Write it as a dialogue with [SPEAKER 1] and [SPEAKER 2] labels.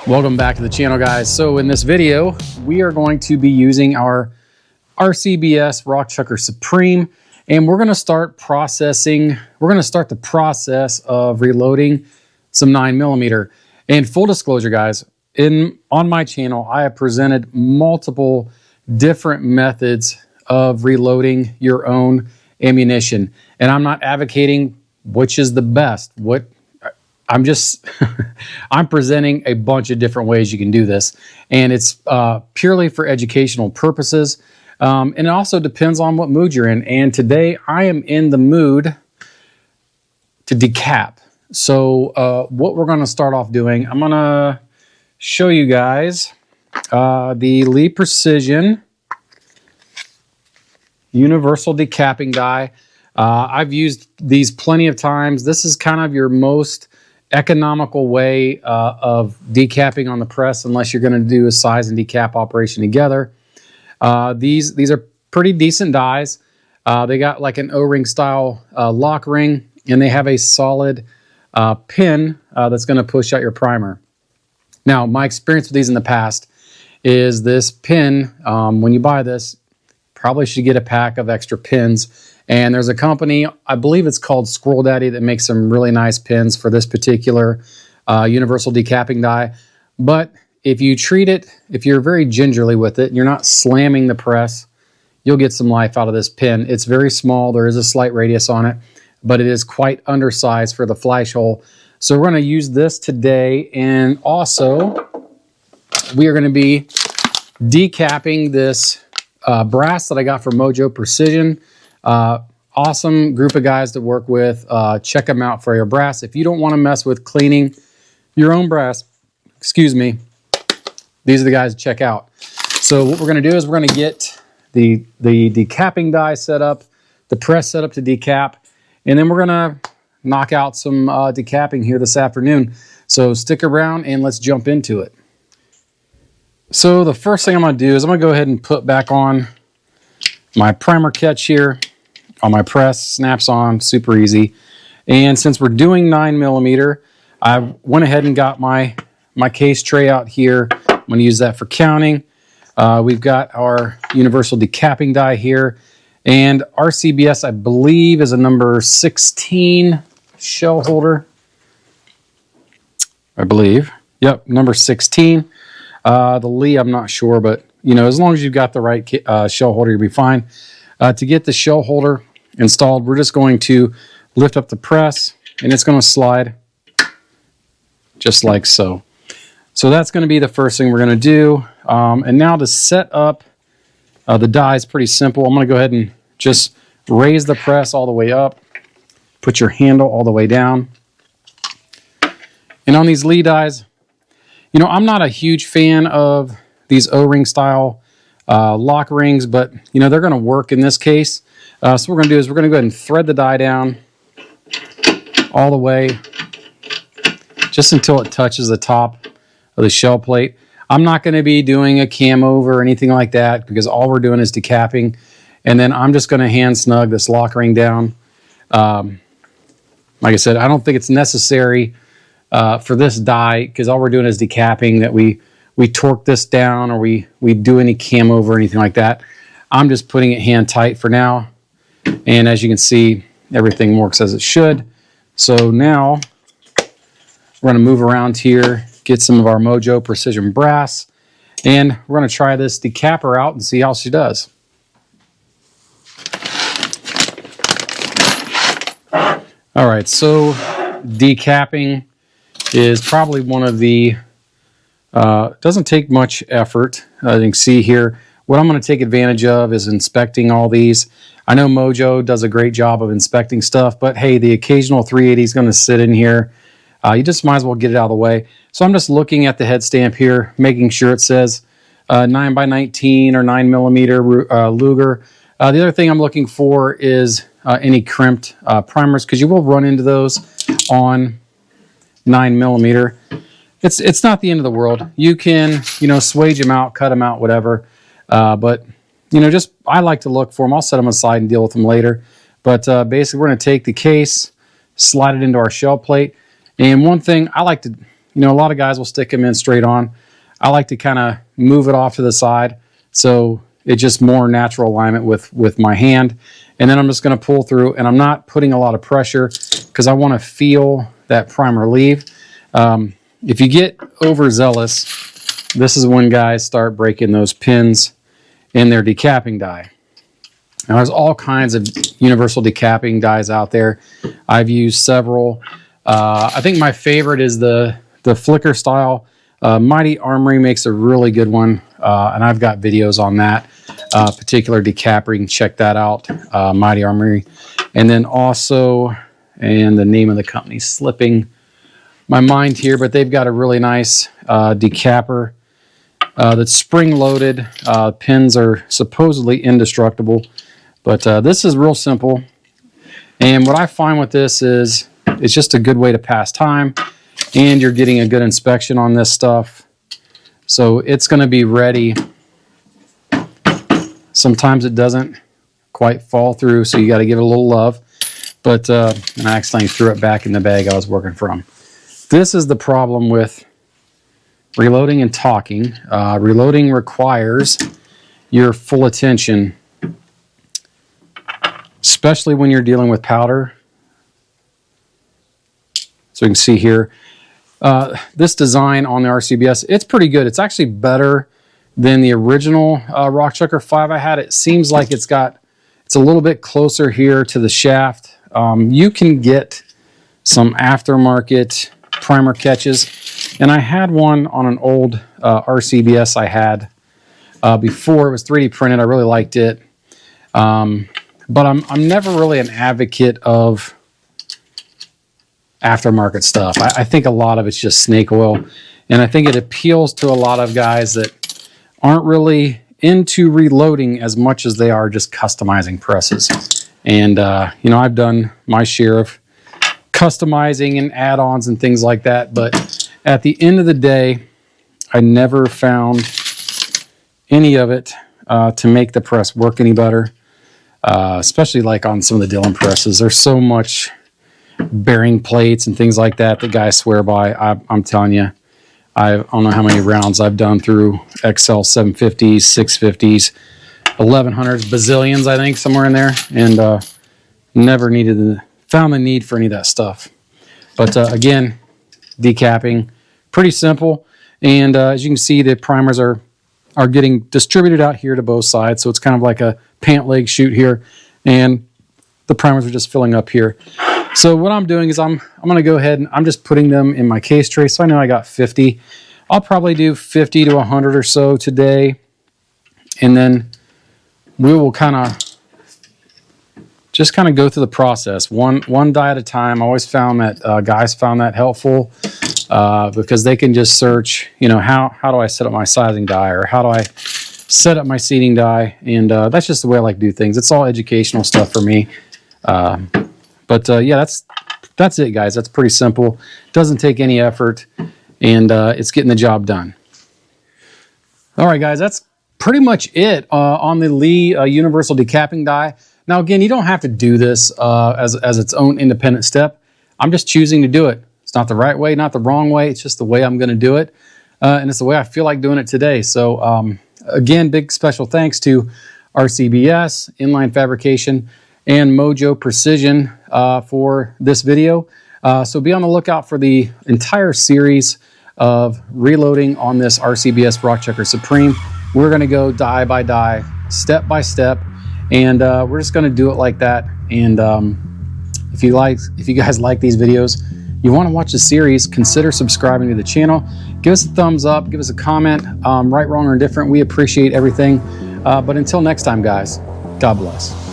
[SPEAKER 1] Welcome back to the channel, guys. So in this video, we are going to be using our RCBS Rock Chucker Supreme, and we're going to start processing. We're going to start the process of reloading some 9mm. And full disclosure, guys, on my channel, I have presented multiple different methods of reloading your own ammunition, and I'm not advocating which is the best. I'm presenting a bunch of different ways you can do this, and it's purely for educational purposes. And it also depends on what mood you're in. And today I am in the mood to decap. So what we're going to start off doing, I'm going to show you guys the Lee Precision Universal Decapping die. I've used these plenty of times. This is kind of your most economical way of decapping on the press, unless you're going to do a size and decap operation together. These are pretty decent dies. They got like an O-ring style lock ring, and they have a solid pin that's going to push out your primer. Now, my experience with these in the past is this pin, when you buy this, probably should get a pack of extra pins. And there's a company, I believe it's called Squirrel Daddy, that makes some really nice pins for this particular universal decapping die. But if you treat it, if you're very gingerly with it, you're not slamming the press, you'll get some life out of this pin. It's very small. There is a slight radius on it, but it is quite undersized for the flash hole. So we're going to use this today. And also, we are going to be decapping this brass that I got from Mojo Precision. Awesome group of guys to work with. Check them out for your brass. If you don't want to mess with cleaning your own brass, excuse me, these are the guys to check out. So what we're going to do is we're going to get the decapping die set up, the press set up to decap, and then we're going to knock out some decapping here this afternoon. So stick around and let's jump into it. So the first thing I'm going to do is I'm going to go ahead and put back on my primer catch here on my press. Snaps on, super easy. And since we're doing 9mm, I went ahead and got my case tray out here. I'm going to use that for counting. We've got our universal decapping die here, and RCBS, I believe, is a number 16 shell holder. I believe. Yep, number 16. The Lee, I'm not sure, but you know, as long as you've got the right shell holder, you'll be fine. To get the shell holder installed, we're just going to lift up the press, and it's going to slide just like so. So that's going to be the first thing we're going to do. And now to set up the die is pretty simple. I'm going to go ahead and just raise the press all the way up, put your handle all the way down. And on these Lee dies, you know, I'm not a huge fan of these O-ring style lock rings, but you know, they're going to work in this case. So what we're going to do is we're going to go ahead and thread the die down all the way, just until it touches the top of the shell plate. I'm not going to be doing a cam over or anything like that, because all we're doing is decapping. And then I'm just going to hand snug this lock ring down. Like I said, I don't think it's necessary for this die, because all we're doing is decapping, that we torque this down or we do any cam over or anything like that. I'm just putting it hand tight for now. And as you can see, everything works as it should. So now we're going to move around here, get some of our Mojo Precision brass, and we're going to try this decapper out and see how she does. All right, so decapping is probably one of the doesn't take much effort. You can see here, what I'm going to take advantage of is inspecting all these. I know Mojo does a great job of inspecting stuff, but hey, the occasional 380 is going to sit in here. You just might as well get it out of the way. So I'm just looking at the head stamp here, making sure it says 9x19 or 9mm Luger. The other thing I'm looking for is any crimped primers, because you will run into those on 9mm. It's not the end of the world. You can, you know, swage them out, cut them out, whatever. But, you know, just, I like to look for them. I'll set them aside and deal with them later. But basically, we're going to take the case, slide it into our shell plate. And one thing I like to You know, a lot of guys will stick them in straight on. I like to kind of move it off to the side, so it's just more natural alignment with my hand. And then I'm just going to pull through, and I'm not putting a lot of pressure because I want to feel that primer leave. If you get overzealous, this is when guys start breaking those pins in their decapping die. Now, there's all kinds of universal decapping dies out there. I've used several. I think my favorite is the flicker style. Mighty Armory makes a really good one, and I've got videos on that particular decapping. Check that out, Mighty Armory. And then also, and the name of the company's slipping my mind here, but they've got a really nice decapper that's spring-loaded. Pins are supposedly indestructible, but this is real simple. And what I find with this is it's just a good way to pass time, and you're getting a good inspection on this stuff. So it's going to be ready. Sometimes it doesn't quite fall through, so you got to give it a little love. But and I accidentally threw it back in the bag I was working from. This is the problem with reloading and talking. Reloading requires your full attention, especially when you're dealing with powder. So you can see here, this design on the RCBS, it's pretty good. It's actually better than the original Rockchucker 5 I had. It seems like it's a little bit closer here to the shaft. You can get some aftermarket primer catches, and I had one on an old RCBS I had before. It was 3D printed. I really liked it, but I'm never really an advocate of aftermarket stuff. I think a lot of it's just snake oil, and I think it appeals to a lot of guys that aren't really into reloading as much as they are just customizing presses. And you know, I've done my share of customizing and add-ons and things like that, but at the end of the day, I never found any of it to make the press work any better, especially like on some of the Dillon presses. There's so much bearing plates and things like that that guys swear by. I'm telling you, I don't know how many rounds I've done through XL 750s, 650s, 1100s, bazillions, I think, somewhere in there, and never found the need for any of that stuff. But again, decapping, pretty simple. And as you can see, the primers are getting distributed out here to both sides. So it's kind of like a pant leg shoot here, and the primers are just filling up here. So what I'm doing is I'm going to go ahead and I'm just putting them in my case tray. So I know I got 50. I'll probably do 50 to 100 or so today. And then we will just kind of go through the process one die at a time. I always found that guys found that helpful because they can just search, you know, how do I set up my sizing die, or how do I set up my seating die? And that's just the way I like to do things. It's all educational stuff for me. But yeah, that's it, guys. That's pretty simple. Doesn't take any effort, and it's getting the job done. All right, guys, that's pretty much it on the Lee Universal Decapping die. Now, again, you don't have to do this as its own independent step. I'm just choosing to do it. It's not the right way, not the wrong way. It's just the way I'm going to do it, and it's the way I feel like doing it today. So, again, big special thanks to RCBS, Inline Fabrication, and Mojo Precision for this video. So be on the lookout for the entire series of reloading on this RCBS Rockchucker Supreme. We're going to go die by die, step by step, and we're just going to do it like that. And if you guys like these videos, you want to watch the series, consider subscribing to the channel. Give us a thumbs up, give us a comment, right, wrong, or indifferent. We appreciate everything. But until next time, guys, God bless.